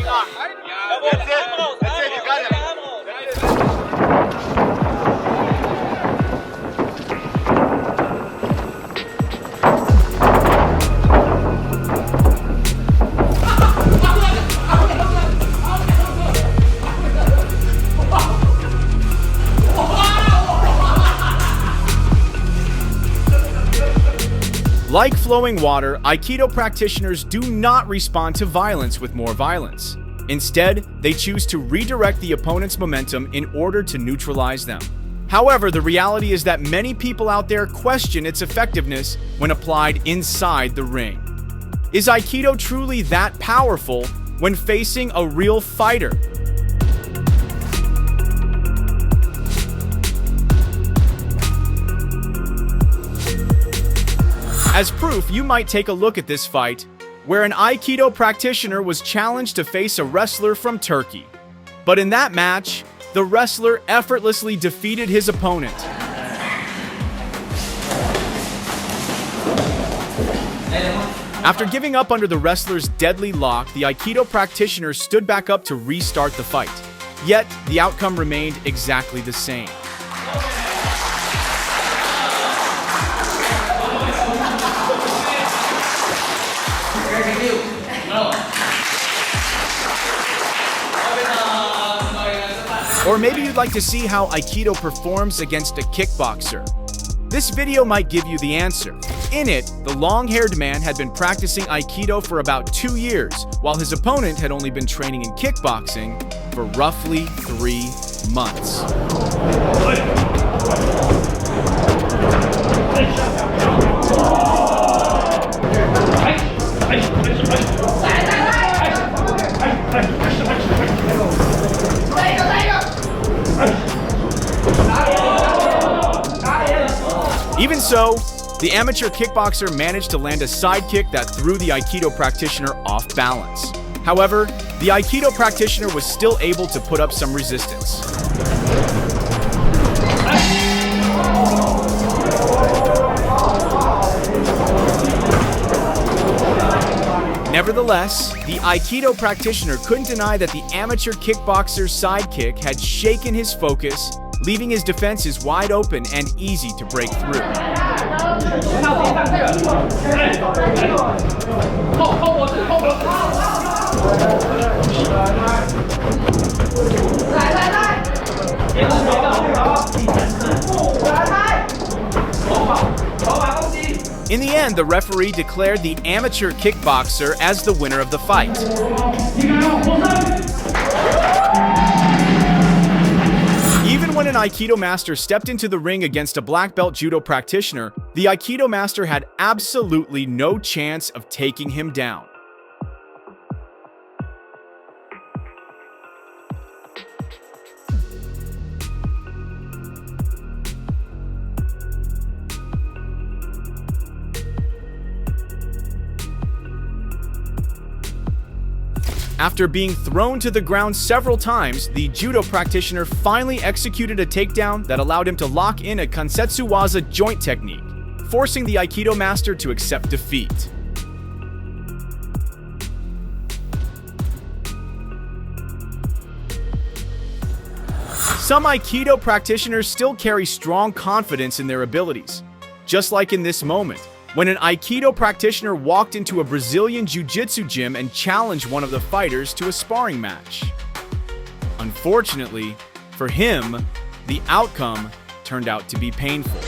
You got it. Like flowing water, Aikido practitioners do not respond to violence with more violence. Instead, they choose to redirect the opponent's momentum in order to neutralize them. However, the reality is that many people out there question its effectiveness when applied inside the ring. Is Aikido truly that powerful when facing a real fighter? As proof, you might take a look at this fight, where an Aikido practitioner was challenged to face a wrestler from Turkey. But in that match, the wrestler effortlessly defeated his opponent. After giving up under the wrestler's deadly lock, the Aikido practitioner stood back up to restart the fight. Yet, the outcome remained exactly the same. Or maybe you'd like to see how Aikido performs against a kickboxer. This video might give you the answer. In it, the long-haired man had been practicing Aikido for about 2 years, while his opponent had only been training in kickboxing for roughly 3 months. Even so, the amateur kickboxer managed to land a side kick that threw the Aikido practitioner off balance. However, the Aikido practitioner was still able to put up some resistance. Nevertheless, the Aikido practitioner couldn't deny that the amateur kickboxer's side kick had shaken his focus, leaving his defenses wide open and easy to break through. In the end, the referee declared the amateur kickboxer as the winner of the fight. Even when an Aikido master stepped into the ring against a black belt judo practitioner, the Aikido master had absolutely no chance of taking him down. After being thrown to the ground several times, the judo practitioner finally executed a takedown that allowed him to lock in a kansetsu waza joint technique, forcing the Aikido master to accept defeat. Some Aikido practitioners still carry strong confidence in their abilities, just like in this moment, when an Aikido practitioner walked into a Brazilian jiu-jitsu gym and challenged one of the fighters to a sparring match. Unfortunately, for him, the outcome turned out to be painful.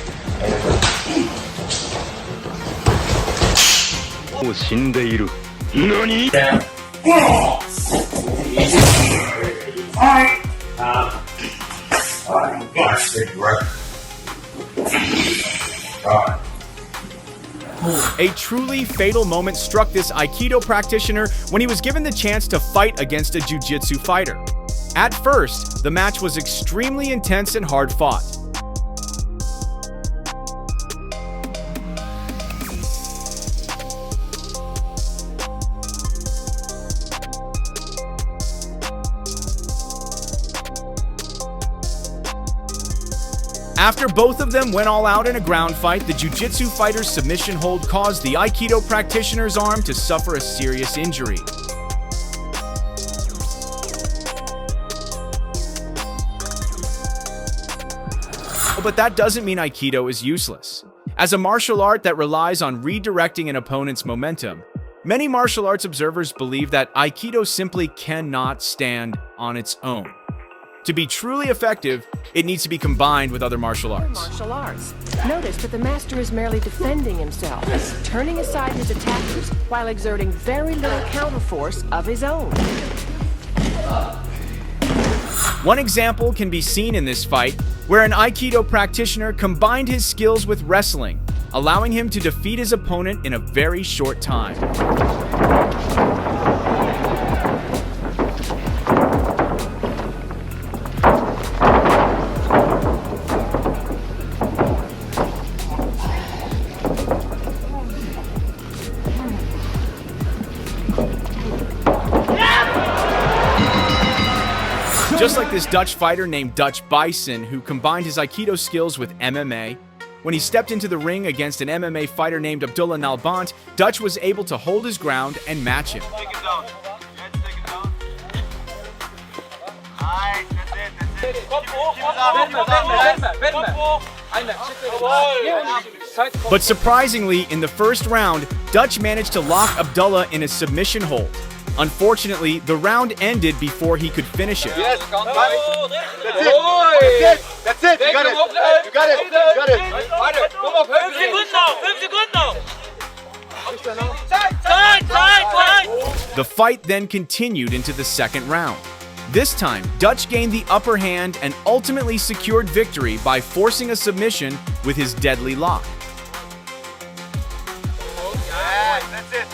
A truly fatal moment struck this Aikido practitioner when he was given the chance to fight against a jiu-jitsu fighter. At first, the match was extremely intense and hard-fought. After both of them went all out in a ground fight, the jiu-jitsu fighter's submission hold caused the Aikido practitioner's arm to suffer a serious injury. But that doesn't mean Aikido is useless. As a martial art that relies on redirecting an opponent's momentum, many martial arts observers believe that Aikido simply cannot stand on its own. To be truly effective, it needs to be combined with other martial arts. Notice that the master is merely defending himself, turning aside his attackers while exerting very little counterforce of his own. One example can be seen in this fight, where an Aikido practitioner combined his skills with wrestling, allowing him to defeat his opponent in a very short time. Just like this Dutch fighter named Dutch Bison, who combined his Aikido skills with MMA. When he stepped into the ring against an MMA fighter named Abdullah Nalbant, Dutch was able to hold his ground and match him. Take it down. Let's take it down. Nice, that's it. But surprisingly, in the first round, Dutch managed to lock Abdullah in a submission hold. Unfortunately, the round ended before he could finish it. Yes, that's it. That's it. You got it. You got it. You got it. The fight then continued into the second round. This time, Dutch gained the upper hand and ultimately secured victory by forcing a submission with his deadly lock. Yes, that's it.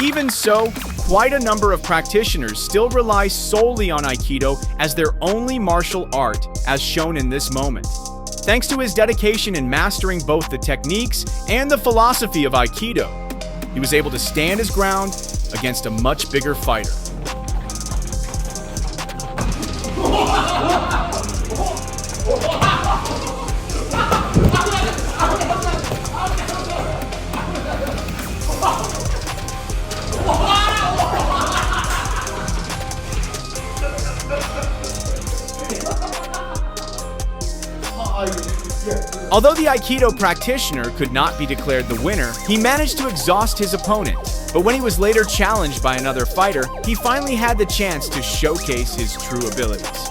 Even so, quite a number of practitioners still rely solely on Aikido as their only martial art, as shown in this moment. Thanks to his dedication in mastering both the techniques and the philosophy of Aikido, he was able to stand his ground against a much bigger fighter. Although the Aikido practitioner could not be declared the winner, he managed to exhaust his opponent. But when he was later challenged by another fighter, he finally had the chance to showcase his true abilities.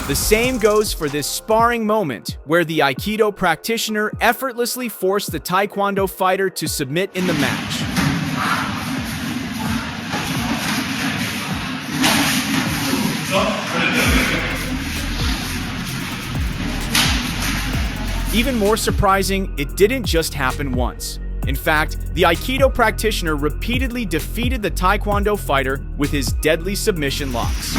The same goes for this sparring moment, where the Aikido practitioner effortlessly forced the Taekwondo fighter to submit in the match. Even more surprising, it didn't just happen once. In fact, the Aikido practitioner repeatedly defeated the Taekwondo fighter with his deadly submission locks.